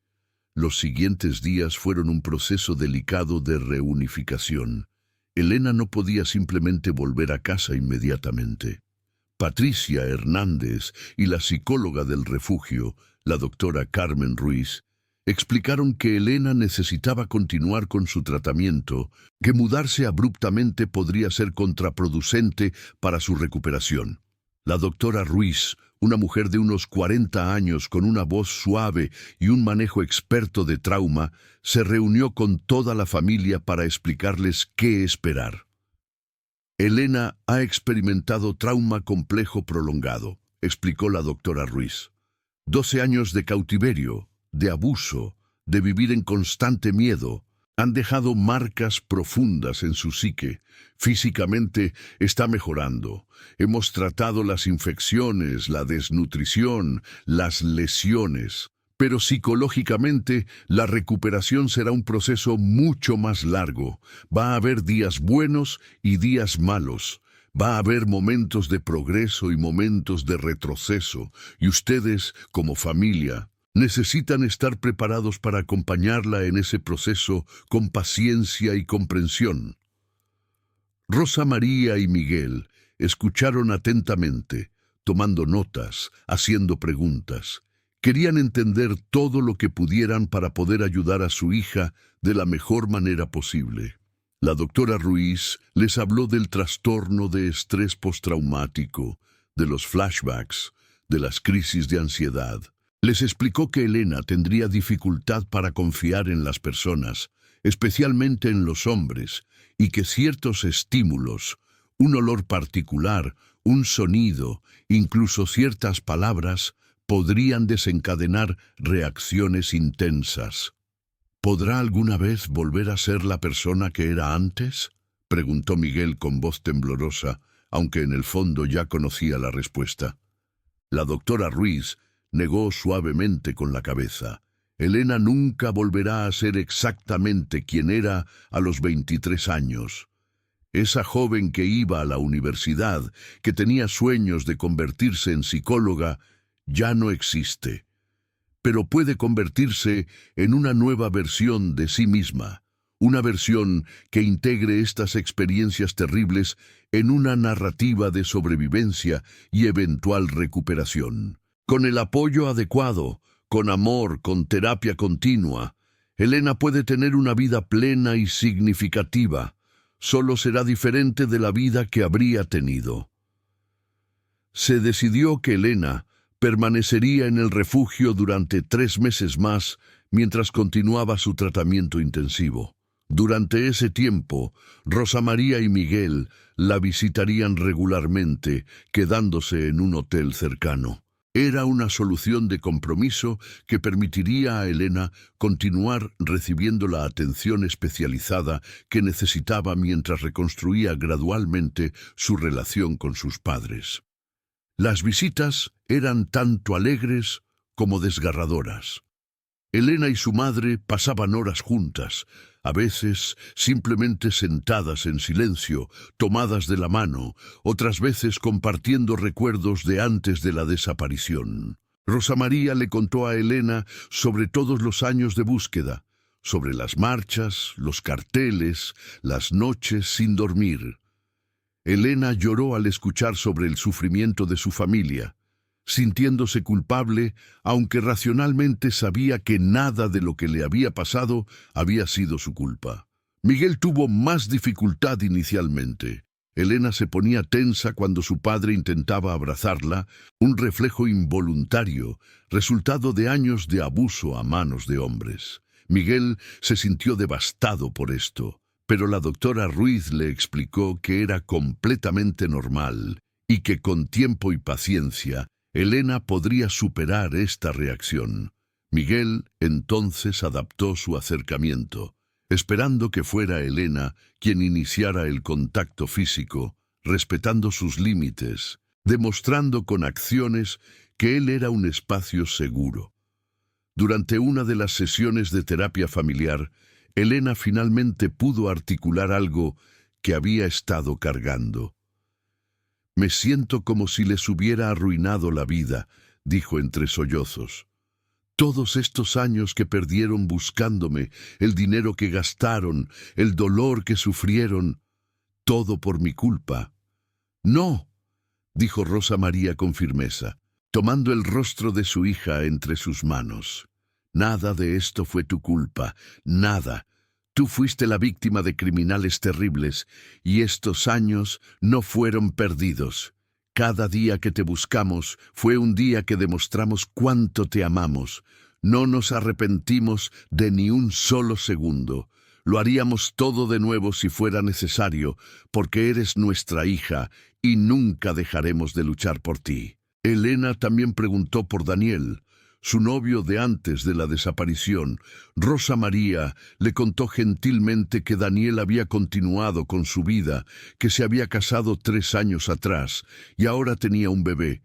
Los siguientes días fueron un proceso delicado de reunificación. Elena no podía simplemente volver a casa inmediatamente. Patricia Hernández y la psicóloga del refugio, la doctora Carmen Ruiz, explicaron que Elena necesitaba continuar con su tratamiento, que mudarse abruptamente podría ser contraproducente para su recuperación. La doctora Ruiz, una mujer de unos 40 años con una voz suave y un manejo experto de trauma, se reunió con toda la familia para explicarles qué esperar. Elena ha experimentado trauma complejo prolongado, explicó la doctora Ruiz. 12 años de cautiverio, de abuso, de vivir en constante miedo, han dejado marcas profundas en su psique. Físicamente está mejorando. Hemos tratado las infecciones, la desnutrición, las lesiones. Pero psicológicamente la recuperación será un proceso mucho más largo. Va a haber días buenos y días malos. Va a haber momentos de progreso y momentos de retroceso. Y ustedes, como familia, necesitan estar preparados para acompañarla en ese proceso con paciencia y comprensión. Rosa María y Miguel escucharon atentamente, tomando notas, haciendo preguntas. Querían entender todo lo que pudieran para poder ayudar a su hija de la mejor manera posible. La doctora Ruiz les habló del trastorno de estrés postraumático, de los flashbacks, de las crisis de ansiedad. Les explicó que Elena tendría dificultad para confiar en las personas, especialmente en los hombres, y que ciertos estímulos, un olor particular, un sonido, incluso ciertas palabras, podrían desencadenar reacciones intensas. ¿Podrá alguna vez volver a ser la persona que era antes?, preguntó Miguel con voz temblorosa, aunque en el fondo ya conocía la respuesta. La doctora Ruiz negó suavemente con la cabeza. Elena nunca volverá a ser exactamente quien era a los 23 años. Esa joven que iba a la universidad, que tenía sueños de convertirse en psicóloga, ya no existe. Pero puede convertirse en una nueva versión de sí misma, una versión que integre estas experiencias terribles en una narrativa de sobrevivencia y eventual recuperación. Con el apoyo adecuado, con amor, con terapia continua, Elena puede tener una vida plena y significativa. Solo será diferente de la vida que habría tenido. Se decidió que Elena permanecería en el refugio durante 3 meses más mientras continuaba su tratamiento intensivo. Durante ese tiempo, Rosa María y Miguel la visitarían regularmente, quedándose en un hotel cercano. Era una solución de compromiso que permitiría a Elena continuar recibiendo la atención especializada que necesitaba mientras reconstruía gradualmente su relación con sus padres. Las visitas eran tanto alegres como desgarradoras. Elena y su madre pasaban horas juntas, a veces simplemente sentadas en silencio, tomadas de la mano, otras veces compartiendo recuerdos de antes de la desaparición. Rosa María le contó a Elena sobre todos los años de búsqueda, sobre las marchas, los carteles, las noches sin dormir. Elena lloró al escuchar sobre el sufrimiento de su familia, sintiéndose culpable, aunque racionalmente sabía que nada de lo que le había pasado había sido su culpa. Miguel tuvo más dificultad inicialmente. Elena se ponía tensa cuando su padre intentaba abrazarla, un reflejo involuntario, resultado de años de abuso a manos de hombres. Miguel se sintió devastado por esto, pero la doctora Ruiz le explicó que era completamente normal y que con tiempo y paciencia, Elena podría superar esta reacción. Miguel entonces adaptó su acercamiento, esperando que fuera Elena quien iniciara el contacto físico, respetando sus límites, demostrando con acciones que él era un espacio seguro. Durante una de las sesiones de terapia familiar, Elena finalmente pudo articular algo que había estado cargando. «Me siento como si les hubiera arruinado la vida», dijo entre sollozos. «Todos estos años que perdieron buscándome, el dinero que gastaron, el dolor que sufrieron, todo por mi culpa». «No», dijo Rosa María con firmeza, tomando el rostro de su hija entre sus manos. «Nada de esto fue tu culpa, nada. Tú fuiste la víctima de criminales terribles, y estos años no fueron perdidos. Cada día que te buscamos fue un día que demostramos cuánto te amamos. No nos arrepentimos de ni un solo segundo. Lo haríamos todo de nuevo si fuera necesario, porque eres nuestra hija y nunca dejaremos de luchar por ti». Elena también preguntó por Daniel, su novio de antes de la desaparición. Rosa María le contó gentilmente que Daniel había continuado con su vida, que se había casado 3 años atrás y ahora tenía un bebé.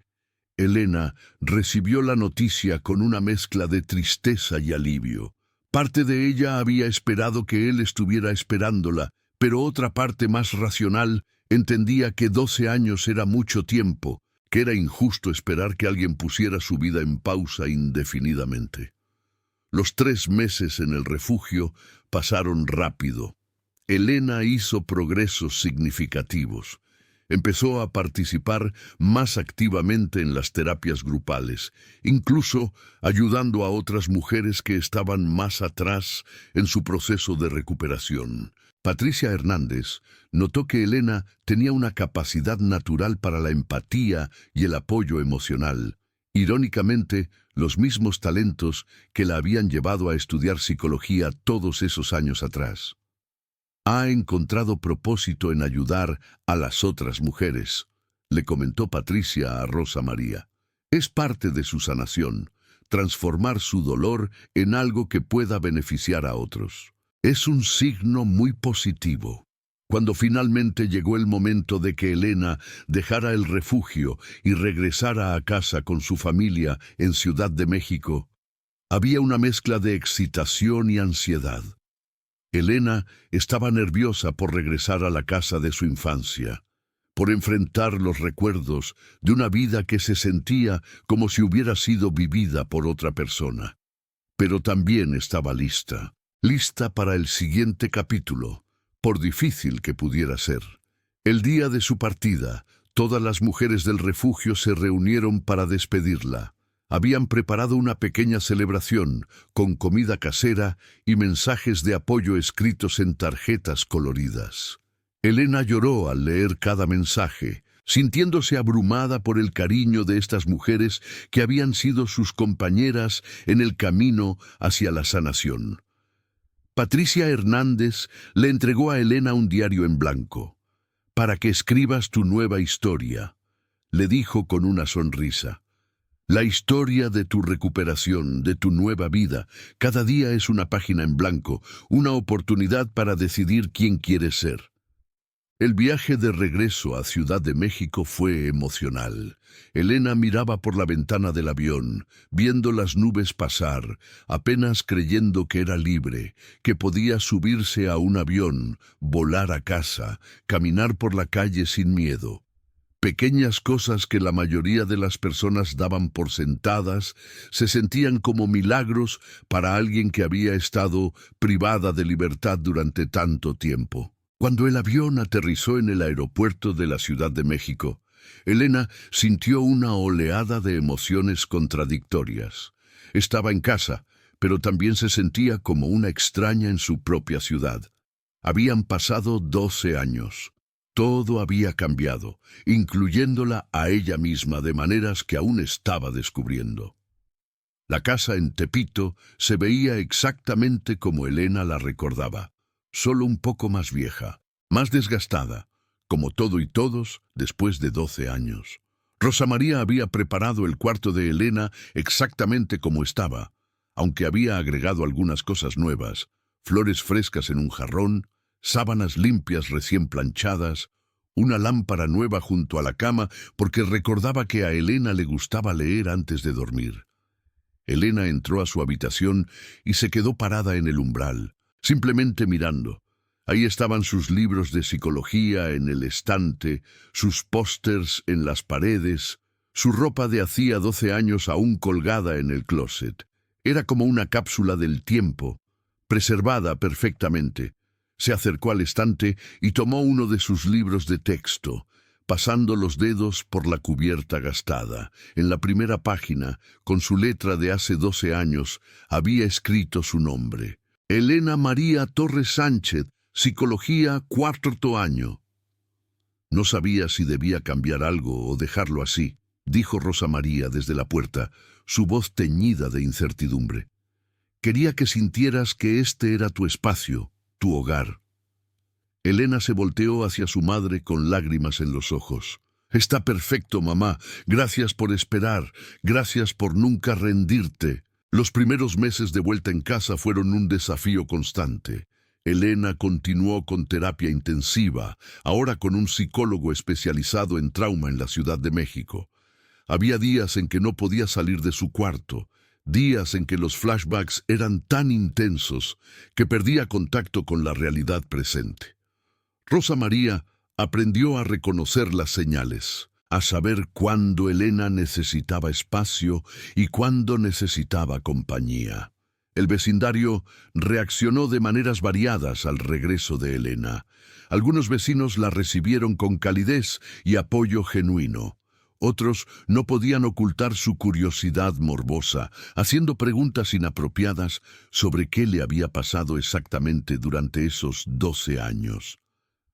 Elena recibió la noticia con una mezcla de tristeza y alivio. Parte de ella había esperado que él estuviera esperándola, pero otra parte más racional entendía que 12 años era mucho tiempo, que era injusto esperar que alguien pusiera su vida en pausa indefinidamente. Los 3 meses en el refugio pasaron rápido. Elena hizo progresos significativos. Empezó a participar más activamente en las terapias grupales, incluso ayudando a otras mujeres que estaban más atrás en su proceso de recuperación. Patricia Hernández notó que Elena tenía una capacidad natural para la empatía y el apoyo emocional. Irónicamente, los mismos talentos que la habían llevado a estudiar psicología todos esos años atrás. Ha encontrado propósito en ayudar a las otras mujeres, le comentó Patricia a Rosa María. Es parte de su sanación, transformar su dolor en algo que pueda beneficiar a otros. Es un signo muy positivo. Cuando finalmente llegó el momento de que Elena dejara el refugio y regresara a casa con su familia en Ciudad de México, había una mezcla de excitación y ansiedad. Elena estaba nerviosa por regresar a la casa de su infancia, por enfrentar los recuerdos de una vida que se sentía como si hubiera sido vivida por otra persona. Pero también estaba lista para el siguiente capítulo, por difícil que pudiera ser. El día de su partida, todas las mujeres del refugio se reunieron para despedirla. Habían preparado una pequeña celebración con comida casera y mensajes de apoyo escritos en tarjetas coloridas. Elena lloró al leer cada mensaje, sintiéndose abrumada por el cariño de estas mujeres que habían sido sus compañeras en el camino hacia la sanación. Patricia Hernández le entregó a Elena un diario en blanco. «Para que escribas tu nueva historia», le dijo con una sonrisa. La historia de tu recuperación, de tu nueva vida, cada día es una página en blanco, una oportunidad para decidir quién quieres ser. El viaje de regreso a Ciudad de México fue emocional. Elena miraba por la ventana del avión, viendo las nubes pasar, apenas creyendo que era libre, que podía subirse a un avión, volar a casa, caminar por la calle sin miedo. Pequeñas cosas que la mayoría de las personas daban por sentadas se sentían como milagros para alguien que había estado privada de libertad durante tanto tiempo. Cuando el avión aterrizó en el aeropuerto de la Ciudad de México, Elena sintió una oleada de emociones contradictorias. Estaba en casa, pero también se sentía como una extraña en su propia ciudad. Habían pasado 12 años. Todo había cambiado, incluyéndola a ella misma de maneras que aún estaba descubriendo. La casa en Tepito se veía exactamente como Elena la recordaba, solo un poco más vieja, más desgastada, como todo y todos después de 12 años. Rosa María había preparado el cuarto de Elena exactamente como estaba, aunque había agregado algunas cosas nuevas, flores frescas en un jarrón, sábanas limpias recién planchadas, una lámpara nueva junto a la cama porque recordaba que a Elena le gustaba leer antes de dormir. Elena entró a su habitación y se quedó parada en el umbral, simplemente mirando. Ahí estaban sus libros de psicología en el estante, sus pósters en las paredes, su ropa de hacía 12 años aún colgada en el closet. Era como una cápsula del tiempo, preservada perfectamente. Se acercó al estante y tomó uno de sus libros de texto, pasando los dedos por la cubierta gastada. En la primera página, con su letra de hace 12 años, había escrito su nombre. Elena María Torres Sánchez, Psicología, 4º año. No sabía si debía cambiar algo o dejarlo así, dijo Rosa María desde la puerta, su voz teñida de incertidumbre. Quería que sintieras que este era tu espacio, tu hogar. Elena se volteó hacia su madre con lágrimas en los ojos. Está perfecto, mamá. Gracias por esperar. Gracias por nunca rendirte. Los primeros meses de vuelta en casa fueron un desafío constante. Elena continuó con terapia intensiva, ahora con un psicólogo especializado en trauma en la Ciudad de México. Había días en que no podía salir de su cuarto, días en que los flashbacks eran tan intensos que perdía contacto con la realidad presente. Rosa María aprendió a reconocer las señales, a saber cuándo Elena necesitaba espacio y cuándo necesitaba compañía. El vecindario reaccionó de maneras variadas al regreso de Elena. Algunos vecinos la recibieron con calidez y apoyo genuino. Otros no podían ocultar su curiosidad morbosa, haciendo preguntas inapropiadas sobre qué le había pasado exactamente durante esos 12 años.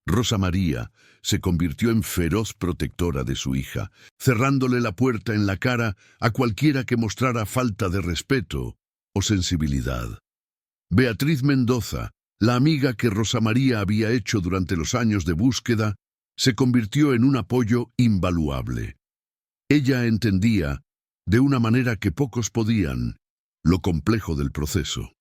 Rosa María se convirtió en feroz protectora de su hija, cerrándole la puerta en la cara a cualquiera que mostrara falta de respeto o sensibilidad. Beatriz Mendoza, la amiga que Rosa María había hecho durante los años de búsqueda, se convirtió en un apoyo invaluable. Ella entendía, de una manera que pocos podían, lo complejo del proceso.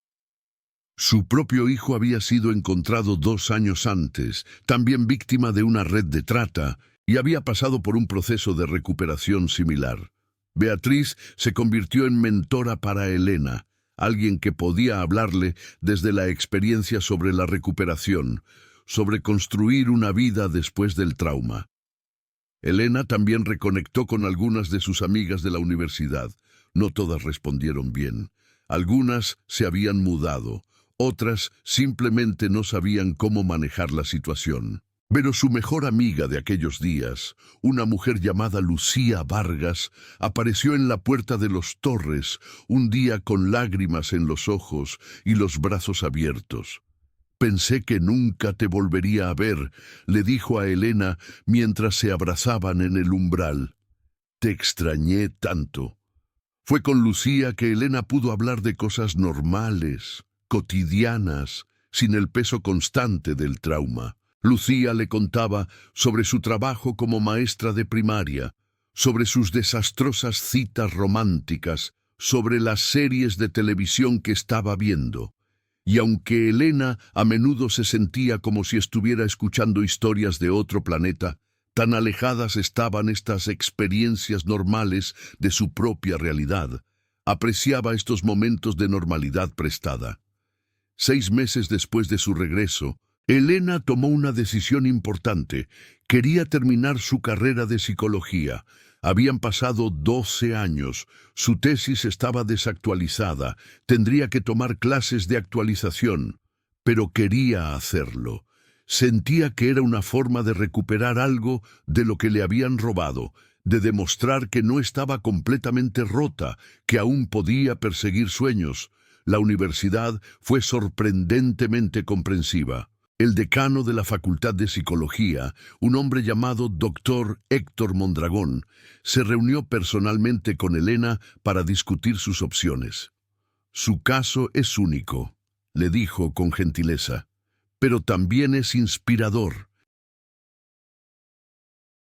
Su propio hijo había sido encontrado 2 años antes, también víctima de una red de trata, y había pasado por un proceso de recuperación similar. Beatriz se convirtió en mentora para Elena, alguien que podía hablarle desde la experiencia sobre la recuperación, sobre construir una vida después del trauma. Elena también reconectó con algunas de sus amigas de la universidad. No todas respondieron bien. Algunas se habían mudado, otras simplemente no sabían cómo manejar la situación. Pero su mejor amiga de aquellos días, una mujer llamada Lucía Vargas, apareció en la puerta de los Torres un día con lágrimas en los ojos y los brazos abiertos. «Pensé que nunca te volvería a ver», le dijo a Elena mientras se abrazaban en el umbral. «Te extrañé tanto». Fue con Lucía que Elena pudo hablar de cosas normales, cotidianas, sin el peso constante del trauma. Lucía le contaba sobre su trabajo como maestra de primaria, sobre sus desastrosas citas románticas, sobre las series de televisión que estaba viendo. Y aunque Elena a menudo se sentía como si estuviera escuchando historias de otro planeta, tan alejadas estaban estas experiencias normales de su propia realidad, apreciaba estos momentos de normalidad prestada. 6 meses después de su regreso, Elena tomó una decisión importante. Quería terminar su carrera de psicología. Habían pasado 12 años, su tesis estaba desactualizada, tendría que tomar clases de actualización, pero quería hacerlo. Sentía que era una forma de recuperar algo de lo que le habían robado, de demostrar que no estaba completamente rota, que aún podía perseguir sueños. La universidad fue sorprendentemente comprensiva. El decano de la Facultad de Psicología, un hombre llamado Dr. Héctor Mondragón, se reunió personalmente con Elena para discutir sus opciones. «Su caso es único», le dijo con gentileza, «pero también es inspirador.